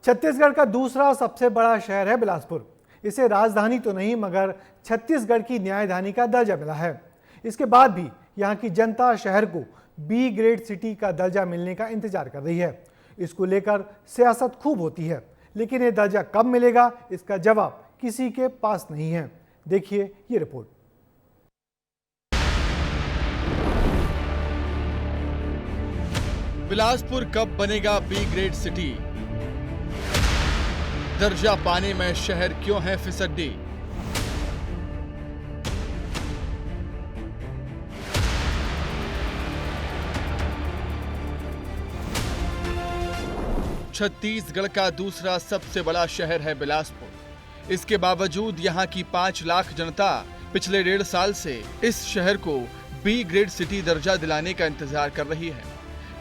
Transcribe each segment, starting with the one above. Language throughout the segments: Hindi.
छत्तीसगढ़ का दूसरा सबसे बड़ा शहर है बिलासपुर। इसे राजधानी तो नहीं मगर छत्तीसगढ़ की न्यायधानी का दर्जा मिला है। इसके बाद भी यहाँ की जनता शहर को बी ग्रेड सिटी का दर्जा मिलने का इंतजार कर रही है। इसको लेकर सियासत खूब होती है, लेकिन ये दर्जा कब मिलेगा इसका जवाब किसी के पास नहीं है। देखिए ये रिपोर्ट। बिलासपुर कब बनेगा बी ग्रेड सिटी? दर्जा पाने में शहर क्यों है फिसड्डी? छत्तीसगढ़ का दूसरा सबसे बड़ा शहर है बिलासपुर। इसके बावजूद यहाँ की 5 लाख जनता पिछले 1.5 साल से इस शहर को बी ग्रेड सिटी दर्जा दिलाने का इंतजार कर रही है।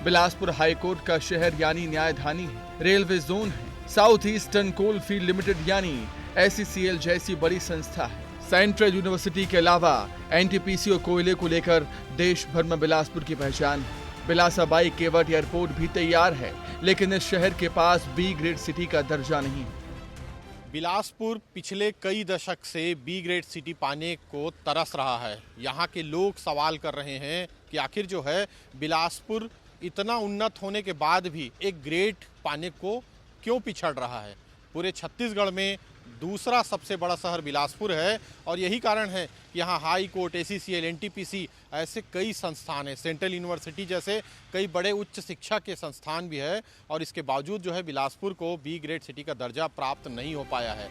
बिलासपुर हाईकोर्ट का शहर यानी न्यायधानी है, रेलवे जोन है, South Eastern Coal Field Limited यानी SECL जैसी बड़ी संस्था है। सेंट्रल यूनिवर्सिटी के अलावा NTPC और कोयले को लेकर देश भर में बिलासपुर की पहचान है। बिलासाबाई केवट एयरपोर्ट भी तैयार है, लेकिन इस शहर के पास बी ग्रेड सिटी का दर्जा नहीं है। बिलासपुर पिछले कई दशक से बी ग्रेड सिटी पाने को तरस रहा है। यहाँ के लोग सवाल कर रहे हैं कि आखिर जो है बिलासपुर इतना उन्नत होने के बाद भी एक ग्रेड पाने को क्यों पिछड़ रहा है। पूरे छत्तीसगढ़ में दूसरा सबसे बड़ा शहर बिलासपुर है और यही कारण है कि यहाँ हाई कोर्ट, SECL, NTPC ऐसे कई संस्थान हैं, सेंट्रल यूनिवर्सिटी जैसे कई बड़े उच्च शिक्षा के संस्थान भी है और इसके बावजूद जो है बिलासपुर को बी ग्रेड सिटी का दर्जा प्राप्त नहीं हो पाया है।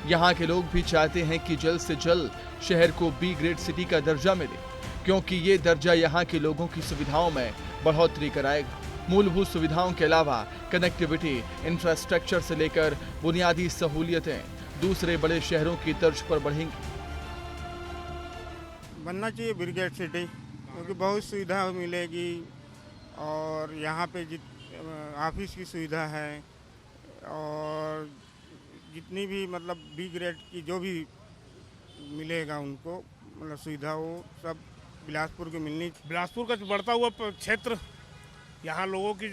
यहाँ के लोग भी चाहते हैं कि जल्द से जल्द शहर को बी ग्रेड सिटी का दर्जा मिले, क्योंकि ये दर्जा यहाँ के लोगों की सुविधाओं में बढ़ोतरी कराएगा। मूलभूत सुविधाओं के अलावा कनेक्टिविटी, इंफ्रास्ट्रक्चर से लेकर बुनियादी सहूलियतें दूसरे बड़े शहरों की तर्ज पर बढ़ेंगी। बनना चाहिए बी ग्रेड सिटी, क्योंकि बहुत सुविधा मिलेगी और यहाँ पे ऑफिस की सुविधा है और जितनी भी मतलब बी ग्रेड की जो भी मिलेगा उनको मतलब सुविधा वो सब बिलासपुर को मिलनी। बिलासपुर का बढ़ता हुआ क्षेत्र, यहाँ लोगों की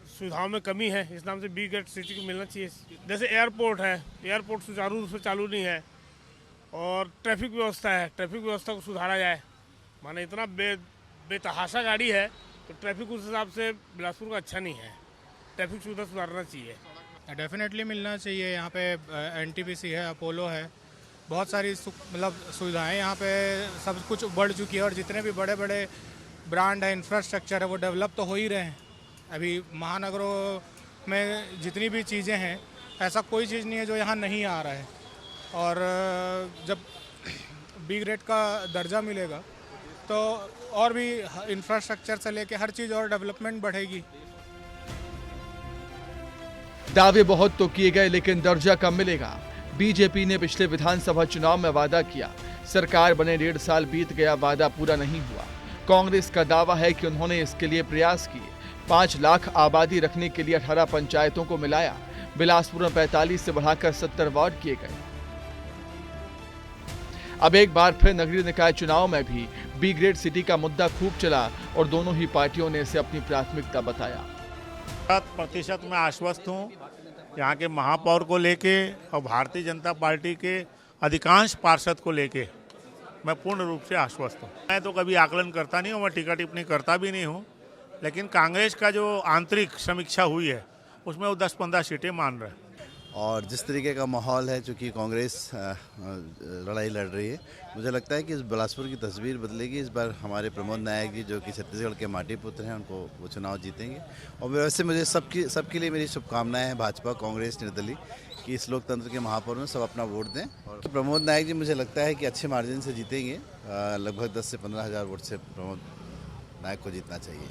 सुविधाओं में कमी है, इस नाम से बी ग्रेड सिटी को मिलना चाहिए। जैसे एयरपोर्ट है, एयरपोर्ट सुचारू रूप से चालू नहीं है और ट्रैफिक व्यवस्था है, ट्रैफिक व्यवस्था को सुधारा जाए। माने इतना बेतहाशा गाड़ी है तो ट्रैफिक उस हिसाब से बिलासपुर का अच्छा नहीं है। ट्रैफिक सुविधा सुधारना चाहिए। डेफिनेटली मिलना चाहिए। यहाँ पे NTPC है, अपोलो है, बहुत सारी मतलब सुविधाएं यहाँ पे सब कुछ बढ़ चुकी है और जितने भी बड़े बड़े ब्रांड है, इंफ्रास्ट्रक्चर है, वो डेवलप तो हो ही रहे हैं। अभी महानगरों में जितनी भी चीज़ें हैं, ऐसा कोई चीज़ नहीं है जो यहाँ नहीं आ रहा है। और जब बी ग्रेड का दर्जा मिलेगा तो और भी इंफ्रास्ट्रक्चर से लेके हर चीज़ और डेवलपमेंट बढ़ेगी। दावे बहुत तो किए गए, लेकिन दर्जा कब मिलेगा? बीजेपी ने पिछले विधानसभा चुनाव में वादा किया, सरकार बने 1.5 साल बीत गया, वादा पूरा नहीं हुआ। कांग्रेस का दावा है कि उन्होंने इसके लिए प्रयास किए, 5 लाख आबादी रखने के लिए 18 पंचायतों को मिलाया। बिलासपुर में 45 से बढ़ाकर 70 वार्ड किए गए। अब एक बार फिर नगरीय निकाय चुनाव में भी बी ग्रेड सिटी का मुद्दा खूब चला और दोनों ही पार्टियों ने इसे अपनी प्राथमिकता बताया। 100% मैं आश्वस्त हूँ यहाँ के महापौर को लेके और भारतीय जनता पार्टी के अधिकांश पार्षद को लेके मैं पूर्ण रूप से आश्वस्त हूँ। मैं तो कभी आकलन करता नहीं हूँ, मैं टिकट टिप्पणी करता भी नहीं हूँ, लेकिन कांग्रेस का जो आंतरिक समीक्षा हुई है उसमें वो 10-15 सीटें मान रहे हैं। और जिस तरीके का माहौल है, चूँकि कांग्रेस लड़ाई लड़ रही है, मुझे लगता है कि इस बिलासपुर की तस्वीर बदलेगी। इस बार हमारे प्रमोद नायक जी जो कि छत्तीसगढ़ के माटी पुत्र हैं, उनको वो चुनाव जीतेंगे। और वैसे मुझे सबके लिए मेरी शुभकामनाएं हैं, भाजपा, कांग्रेस, निर्दलीय, कि इस लोकतंत्र के महापर्व में सब अपना वोट दें। और प्रमोद नायक जी मुझे लगता है कि अच्छे मार्जिन से जीतेंगे, लगभग 10 से 15 हज़ार वोट से प्रमोद नायक को जीतना चाहिए।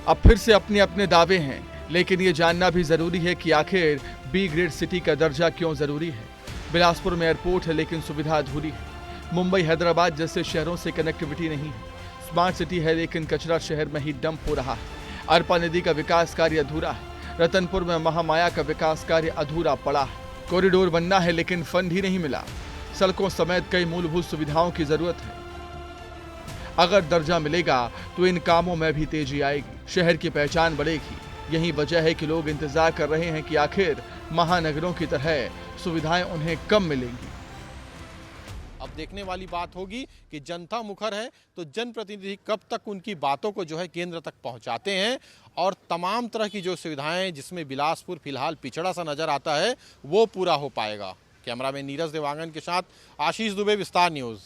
अब फिर से अपने अपने दावे हैं, लेकिन ये जानना भी जरूरी है कि आखिर बी ग्रेड सिटी का दर्जा क्यों जरूरी है। बिलासपुर में एयरपोर्ट है, लेकिन सुविधा अधूरी है। मुंबई, हैदराबाद जैसे शहरों से कनेक्टिविटी नहीं है। स्मार्ट सिटी है, लेकिन कचरा शहर में ही डंप हो रहा है। अरपा नदी का विकास कार्य अधूरा है। रतनपुर में महामाया का विकास कार्य अधूरा पड़ा है। कॉरिडोर बनना है, लेकिन फंड ही नहीं मिला। सड़कों समेत कई मूलभूत सुविधाओं की जरूरत है। अगर दर्जा मिलेगा तो इन कामों में भी तेजी आएगी, शहर की पहचान बढ़ेगी। यही वजह है कि लोग इंतजार कर रहे हैं कि आखिर महानगरों की तरह सुविधाएं उन्हें कब मिलेंगी। अब देखने वाली बात होगी कि जनता मुखर है तो जनप्रतिनिधि कब तक उनकी बातों को जो है केंद्र तक पहुंचाते हैं और तमाम तरह की जो सुविधाएं जिसमें बिलासपुर फिलहाल पिछड़ा सा नजर आता है वो पूरा हो पाएगा। कैमरामैन नीरज देवांगन के साथ आशीष दुबे, विस्तार न्यूज।